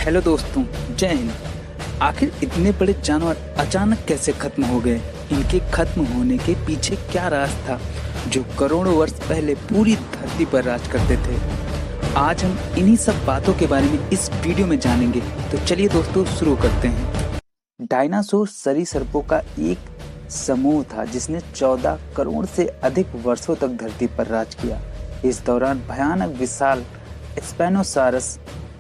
Hello दोस्तों, जय हिंद। आखिर इतने बड़े जानवर अचानक कैसे खत्म हो गए? इनके खत्म होने के पीछे क्या राज था जो करोड़ों वर्ष पहले पूरी धरती पर राज करते थे? आज हम इन्हीं सब बातों के बारे में इस वीडियो में जानेंगे। तो चलिए दोस्तों, शुरू करते हैं। डायनासोर सरीसृपों का एक समूह था जिसने 14 करोड़ से अधिक वर्षों तक धरती पर राज किया। इस दौरान भयानक विशाल स्पेनोसारस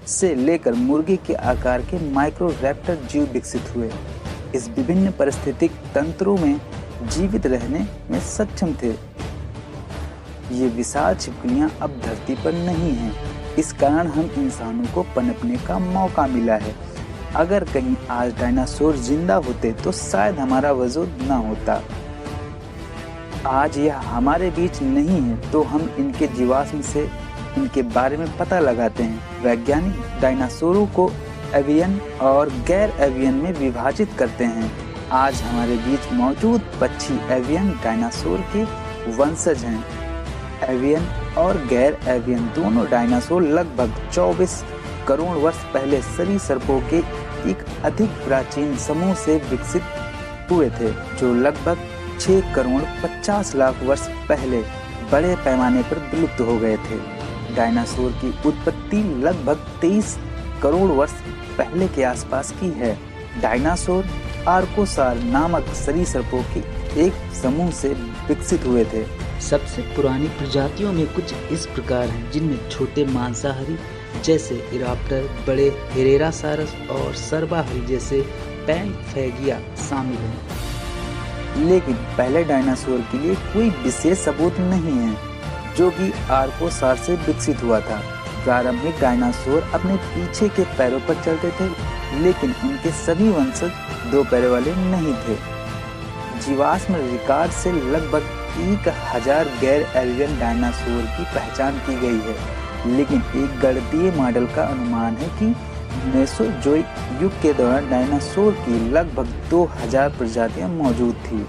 से लेकर मुर्गे के आकार के माइक्रोरैप्टर जीव विकसित हुए। इस विभिन्न पारिस्थितिक तंत्रों में जीवित रहने में सक्षम थे। ये विशाल छिपकलियां अब धरती पर नहीं हैं। इस कारण हम इंसानों को पनपने का मौका मिला है। अगर कहीं आज डायनासोर जिंदा होते तो शायद हमारा वजूद न होता। आज यह हमारे बीच नहीं है तो हम इनके जीवाश्म से इनके बारे में पता लगाते हैं। वैज्ञानिक डायनासोरों को एवियन और गैर एवियन में विभाजित करते हैं। आज हमारे बीच मौजूद पक्षी एवियन डायनासोर के वंशज हैं। एवियन और गैर एवियन दोनों डायनासोर लगभग 24 करोड़ वर्ष पहले सरीसृपों के एक अधिक प्राचीन समूह से विकसित हुए थे, जो लगभग 6 करोड़ 50 लाख वर्ष पहले बड़े पैमाने पर विलुप्त हो गए थे। डायनासोर की उत्पत्ति लगभग 23 करोड़ वर्ष पहले के आसपास की है। डायनासोर आर्कोसार नामक सरीसृपों के एक समूह से विकसित हुए थे। सबसे पुरानी प्रजातियों में कुछ इस प्रकार हैं, जिनमें छोटे मांसाहारी जैसे इराप्टर, बड़े हेरेरासारस और सर्वाहारी जैसे पैनफेगिया शामिल हैं। लेकिन पहले डायनासोर के लिए कोई विशेष सबूत नहीं है जो कि आर्कोसार से विकसित हुआ था। प्रारंभिक डायनासोर अपने पीछे के पैरों पर चलते थे, लेकिन उनके सभी वंशज 2 पैरों वाले नहीं थे। जीवाश्म रिकॉर्ड से लगभग 1000 गैर एवियन डायनासोर की पहचान की गई है, लेकिन एक गणितीय मॉडल का अनुमान है कि मेसोजोइक युग के दौरान डायनासोर की लगभग 2000 प्रजातियां मौजूद थी,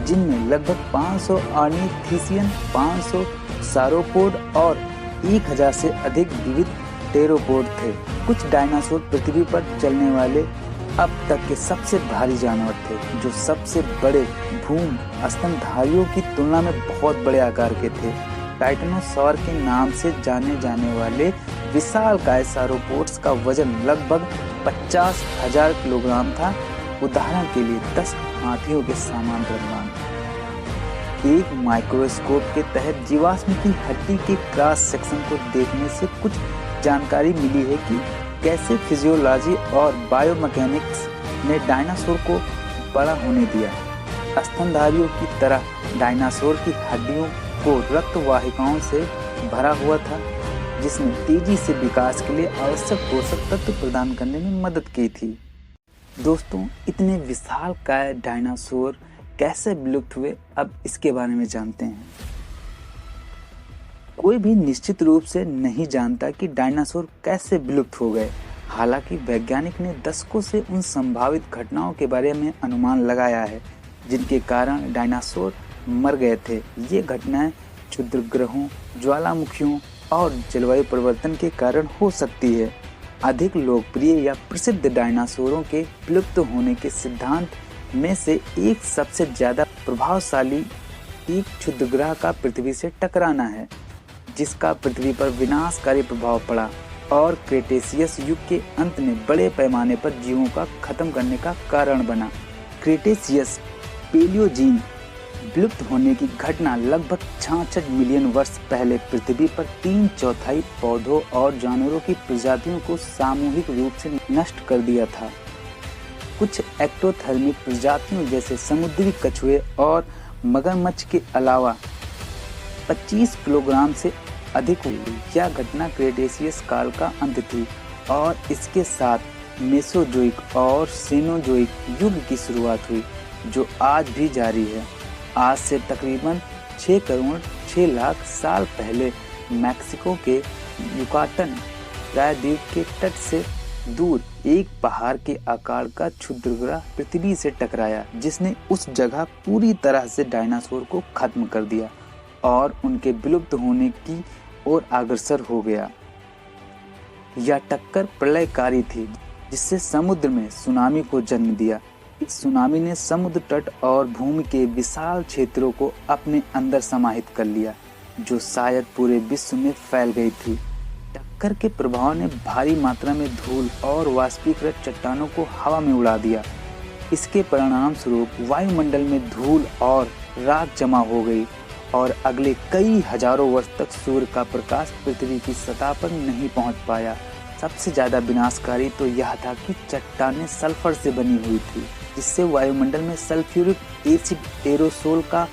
जिनमें लगभग 500 ऑर्निथिशियन, 500 सारोपोड और 1000 से अधिक विविध टेरोपोड थे। कुछ डायनासोर पृथ्वी पर चलने वाले अब तक के सबसे भारी जानवर थे, जो सबसे बड़े भूम स्तनधारियों की तुलना में बहुत बड़े आकार के थे। टाइटेनोसॉर के नाम से जाने जाने वाले विशालकाय सारोपोड्स का वजन लगभग 50,000 किलोग्राम था। उदाहरण के लिए 10 हाथियों के समान द्रव्यमान। एक माइक्रोस्कोप के तहत जीवाश्म की हड्डी के क्रॉस सेक्शन को देखने से कुछ जानकारी मिली है कि कैसे फिजियोलॉजी और बायोमैकेनिक्स ने डायनासोर को बड़ा होने दिया। स्तनधारियों की तरह डायनासोर की हड्डियों को रक्त वाहिकाओं से भरा हुआ था, जिसने तेजी से विकास के लिए आवश्यक पोषक तत्व प्रदान करने में मदद की थी। दोस्तों, इतने विशालकाय डायनासोर कैसे विलुप्त हुए, अब इसके बारे में जानते हैं। कोई भी निश्चित रूप से नहीं जानता कि डायनासोर कैसे विलुप्त हो गए। हालांकि वैज्ञानिक ने दशकों से उन संभावित घटनाओं के बारे में अनुमान लगाया है जिनके कारण डायनासोर मर गए थे। ये घटनाएं क्षुद्रग्रहों, ज्वालामुखियों और जलवायु परिवर्तन के कारण हो सकती है। अधिक लोकप्रिय या प्रसिद्ध डायनासोरों के विलुप्त होने के सिद्धांत में से एक सबसे ज्यादा प्रभावशाली एक क्षुद्रग्रह का पृथ्वी से टकराना है, जिसका पृथ्वी पर विनाशकारी प्रभाव पड़ा और क्रेटेशियस युग के अंत में बड़े पैमाने पर जीवों का खत्म करने का कारण बना। क्रेटेशियस पेलियोजीन विलुप्त होने की घटना लगभग 66 मिलियन वर्ष पहले पृथ्वी पर 3/4 पौधों और जानवरों की प्रजातियों को सामूहिक रूप से नष्ट कर दिया था। कुछ एक्टोथर्मिक प्रजातियों जैसे समुद्री कछुए और मगरमच्छ के अलावा 25 किलोग्राम से अधिक हुई। यह घटना क्रेटेशियस काल का अंत थी और इसके साथ मेसोजोइक और सीनोजोइक युग की शुरुआत हुई, जो आज भी जारी है। आज से तकरीबन 6 करोड़ 6 लाख साल पहले मैक्सिको के युकाटन प्रायद्वीप के तट से दूर एक पहाड़ के आकार का क्षुद्रग्रह पृथ्वी से टकराया, जिसने उस जगह पूरी तरह से डायनासोर को खत्म कर दिया और उनके विलुप्त होने की ओर अग्रसर हो गया। यह टक्कर प्रलयकारी थी जिससे समुद्र में सुनामी को जन्म दिया। इस सुनामी ने समुद्र तट और भूमि के विशाल क्षेत्रों को अपने अंदर समाहित कर लिया, जो शायद पूरे विश्व में फैल गई थी। टक्कर के प्रभाव ने भारी मात्रा में धूल और वाष्पीकृत चट्टानों को हवा में उड़ा दिया। इसके परिणाम स्वरूप वायुमंडल में धूल और राख जमा हो गई और अगले कई हजारों वर्ष तक सूर्य का प्रकाश पृथ्वी की सतह पर नहीं पहुंच पाया। सबसे ज्यादा विनाशकारी तो यह था कि चट्टानें सल्फर से बनी हुई थी, जिससे वायुमंडल में सल्फ्यूरिक एसिड एरोसोल का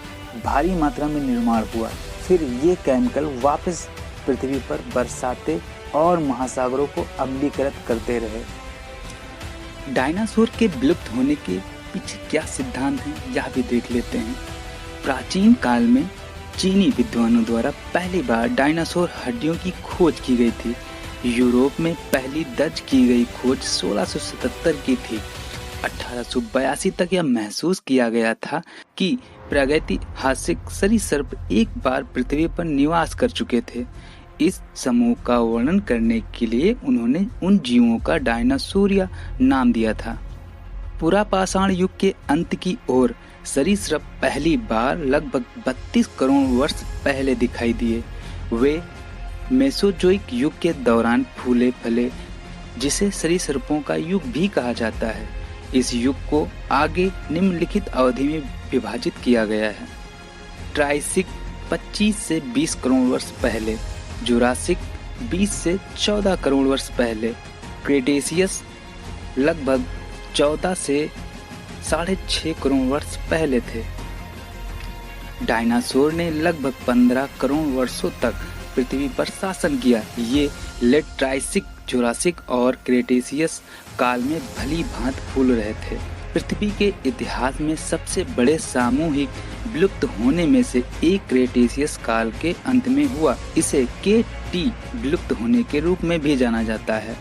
भारी मात्रा में निर्माण हुआ। फिर ये केमिकल वापस पृथ्वी पर बरसाते और महासागरों को अम्लीकृत करते रहे। डायनासोर के विलुप्त होने के पीछे क्या सिद्धांत हैं, यह भी देख लेते हैं। प्राचीन काल में चीनी विद्वानों द्वारा पहली बार डायनासोर हड्डियों की खोज की गई थी। यूरोप में पहली दर्ज की गई खोज 1677 की थी। 1882 तक यह महसूस किया गया था कि प्रागैतिहासिक सरीसृप एक बार पृथ्वी पर निवास कर चुके थे। इस समूह का वर्णन करने के लिए उन्होंने उन जीवों का डायनासोरिया नाम दिया था। पुरापाषाण युग के अंत की ओर सरीसृप पहली बार लगभग 32 करोड़ वर्ष पहले दिखाई दिए। वे मेसोजोइक युग के दौरान फूले फले, जिसे सरीसृपों का युग भी कहा जाता है। इस युग को आगे निम्नलिखित अवधि में विभाजित किया गया है। ट्राइसिक 25 से 20 करोड़ वर्ष पहले, जुरासिक 20 से 14 करोड़ वर्ष पहले, क्रेटेशियस लगभग 14 से 6.5 करोड़ वर्ष पहले थे। डायनासोर ने लगभग 15 करोड़ वर्षों तक पृथ्वी पर शासन किया। ये लेट ट्राइसिक, जुरासिक और क्रेटेशियस काल में भली भांत फूल रहे थे। पृथ्वी के इतिहास में सबसे बड़े सामूहिक विलुप्त होने में से एक क्रेटेशियस काल के अंत में हुआ। इसे KT विलुप्त होने के रूप में भी जाना जाता है।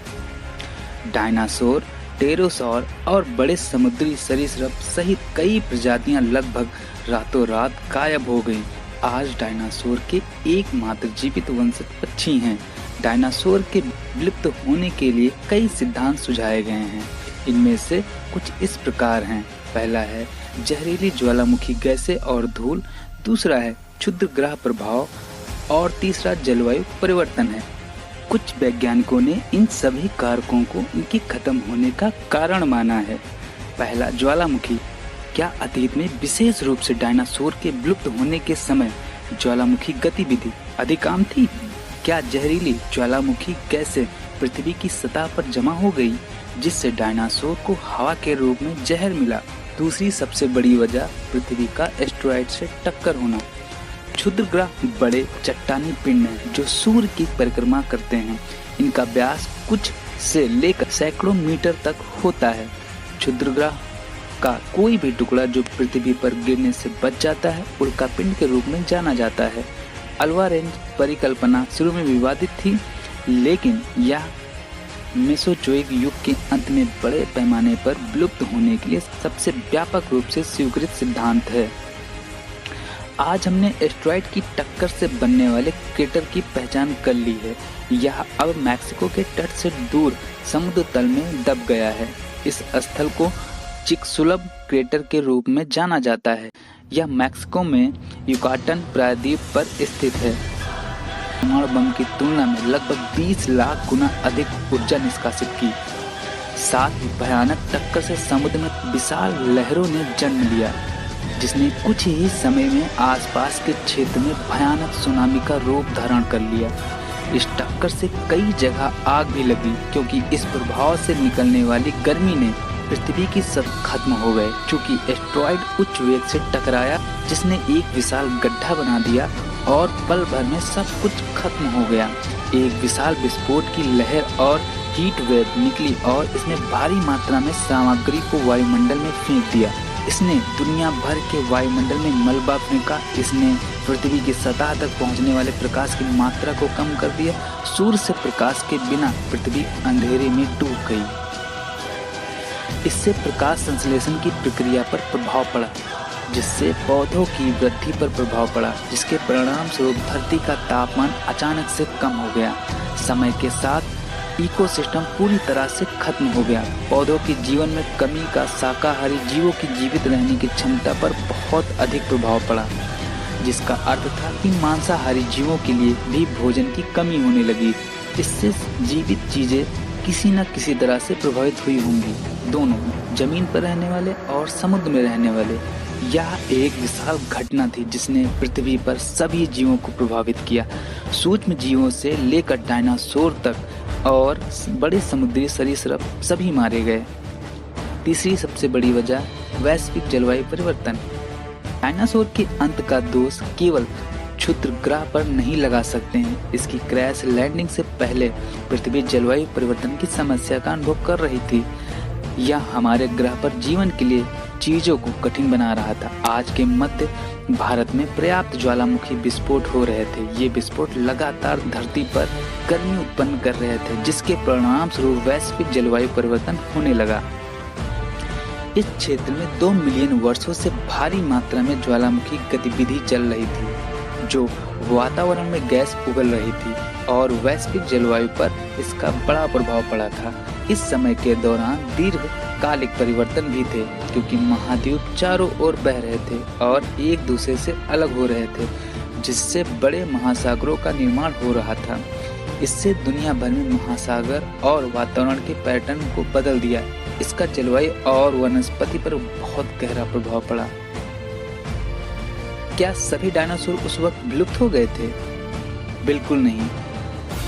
डायनासोर, टेरोसौर और बड़े समुद्री सरीसृप सहित कई प्रजातियां लगभग रातों रात गायब हो गईं। आज डायनासोर के एकमात्र जीवित वंशज पक्षी हैं। डायनासोर के विलुप्त होने के लिए कई सिद्धांत सुझाए गए हैं। इनमें से कुछ इस प्रकार हैं। पहला है जहरीली ज्वालामुखी गैसें और धूल, दूसरा है क्षुद्र ग्रह प्रभाव और तीसरा जलवायु परिवर्तन है। कुछ वैज्ञानिकों ने इन सभी कारकों को इनके खत्म होने का कारण माना है। पहला, ज्वालामुखी। क्या अतीत में विशेष रूप से डायनासोर के विलुप्त होने के समय ज्वालामुखी गतिविधि अधिक आम थी? क्या जहरीली ज्वालामुखी गैसें पृथ्वी की सतह पर जमा हो गई, जिससे डायनासोर को हवा के रूप में जहर मिला? दूसरी सबसे बड़ी वजह पृथ्वी का एस्टेरॉयड से टक्कर होना। क्षुद्र ग्रह बड़े चट्टानी पिंड हैं जो सूर्य की परिक्रमा करते हैं। इनका व्यास कुछ से लेकर सैकड़ों मीटर तक होता है। क्षुद्र ग्रह का कोई भी टुकड़ा जो पृथ्वी पर गिरने से बच जाता है उल्कापिंड के रूप में जाना जाता है। अल्वा रेंज परिकल्पना शुरू में विवादित थी, लेकिन यह मेसोजोइक युग के अंत में बड़े पैमाने पर विलुप्त होने के लिए सबसे व्यापक रूप से स्वीकृत सिद्धांत है। आज हमने एस्टेरॉयड की टक्कर से बनने वाले क्रेटर की पहचान कर ली है। यह अब मैक्सिको के तट से दूर समुद्र तल में दब गया है। इस स्थल को चिकसुलभ क्रेटर के रूप में जाना जाता है। यह मैक्सिको में युकाटन प्रायद्वीप पर स्थित है। परमाणु बम की तुलना में लगभग 20 लाख गुना अधिक ऊर्जा निष्कासित की। साथ ही भयानक टक्कर से समुद्र में विशाल लहरों ने जन्म लिया, जिसने कुछ ही समय में आसपास के क्षेत्र में भयानक सुनामी का रूप धारण कर लिया। इस टक्कर से कई जगह आग भी लगी, क्योंकि इस प्रभाव से निकलने वाली गर्मी ने पृथ्वी की सतह खत्म हो गए। चूंकि एस्टेरॉयड उच्च वेग से टकराया, जिसने एक विशाल गड्ढा बना दिया और पल भर में सब कुछ खत्म हो गया। एक विशाल विस्फोट की लहर और हीट वेव निकली और इसने भारी मात्रा में सामग्री को वायुमंडल में फेंक दिया। इसने दुनिया भर के वायुमंडल में मलबा फेंका। इसने पृथ्वी की सतह तक पहुंचने वाले प्रकाश की मात्रा को कम कर दिया। सूर्य से प्रकाश के बिना पृथ्वी अंधेरे में डूब गई। इससे प्रकाश संश्लेषण की प्रक्रिया पर प्रभाव पड़ा, जिससे पौधों की वृद्धि पर प्रभाव पड़ा, जिसके परिणाम स्वरूप धरती का तापमान अचानक से कम हो गया। समय के साथ इकोसिस्टम पूरी तरह से खत्म हो गया। पौधों के जीवन में कमी का शाकाहारी जीवों की जीवित रहने की क्षमता पर बहुत अधिक प्रभाव पड़ा, जिसका अर्थ था कि मांसाहारी जीवों के लिए भी भोजन की कमी होने लगी। इससे जीवित चीजें किसी न किसी तरह से प्रभावित हुई होंगी, दोनों जमीन पर रहने वाले और समुद्र में रहने वाले। यह एक विशाल घटना थी जिसने पृथ्वी पर सभी जीवों को प्रभावित किया, सूक्ष्म जीवों से लेकर डायनासोर तक, और बड़े समुद्री सरीसृप सभी मारे गए। तीसरी सबसे बड़ी वजह वैश्विक जलवायु परिवर्तन। डायनासोर के अंत का दोष केवल क्षुद्र ग्रह पर नहीं लगा सकते हैं। इसकी क्रैश लैंडिंग से पहले पृथ्वी जलवायु परिवर्तन की समस्या का अनुभव कर रही थी। यह हमारे ग्रह पर जीवन के लिए चीजों को कठिन बना रहा था। आज के मध्य भारत में पर्याप्त ज्वालामुखी विस्फोट हो रहे थे। ये विस्फोट लगातार धरती पर गर्मी उत्पन्न कर रहे थे, जिसके परिणाम स्वरूप वैश्विक जलवायु परिवर्तन होने लगा। इस क्षेत्र में 2 मिलियन वर्षों से भारी मात्रा में ज्वालामुखी गतिविधि चल रही थी, जो वातावरण में गैस उगल रही थी, और वैश्विक जलवायु पर इसका बड़ा प्रभाव पड़ा था। इस समय के दौरान दीर्घकालिक परिवर्तन भी थे, क्योंकि महाद्वीप चारों ओर बह रहे थे और एक दूसरे से अलग हो रहे थे, जिससे बड़े महासागरों का निर्माण हो रहा था। इससे दुनिया भर में महासागर और वातावरण के पैटर्न को बदल दिया। इसका जलवायु और वनस्पति पर बहुत गहरा प्रभाव पड़ा। क्या सभी डायनासोर उस वक्त विलुप्त हो गए थे? बिल्कुल नहीं,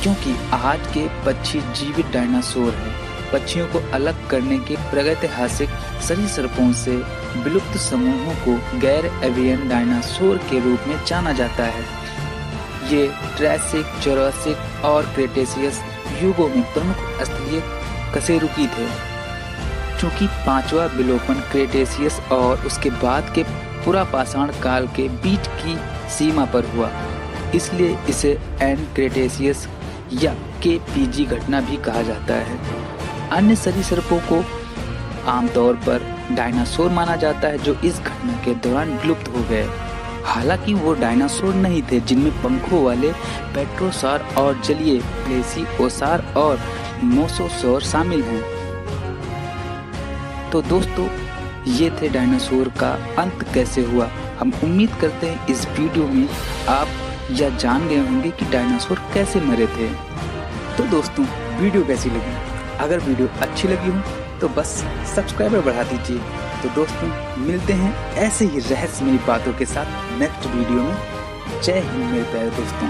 क्योंकि आज के पक्षी जीवित डायनासोर हैं। पक्षियों को अलग करने के प्रागैतिहासिक सरीसृपों से विलुप्त समूहों को गैर एवियन डायनासोर के रूप में जाना जाता है। ये ट्रैसिक, जुरासिक और क्रेटेशियस युगों में प्रमुख स्थलीय कशेरुकी थे। चूंकि पांचवा विलोपन क्रेटेशियस और उसके बाद के पुरापाषाण काल के बीच की सीमा पर हुआ, इसलिए इसे एंड क्रेटेशियस या KPG घटना भी कहा जाता है। अन्य सरीसृपों को आमतौर पर डायनासोर माना जाता है, जो इस घटना के दौरान विलुप्त हो गए। हालांकि वो डायनासोर नहीं थे जिनमें पंखों वाले पेट्रोसॉर और जलीय प्लेसिओसार और मोसोसॉर शामिल हैं। तो दोस्तों, ये थे डायनासोर का अंत कैसे हुआ। हम उम्मीद करते हैं इस वीडियो में आप यह जान गए होंगे कि डायनासोर कैसे मरे थे। तो दोस्तों, वीडियो कैसी लगी? अगर वीडियो अच्छी लगी हो तो बस सब्सक्राइबर बढ़ा दीजिए। तो दोस्तों, मिलते हैं ऐसे ही रहस्यमयी बातों के साथ नेक्स्ट वीडियो में। जय हिंद मेरे प्यारे दोस्तों।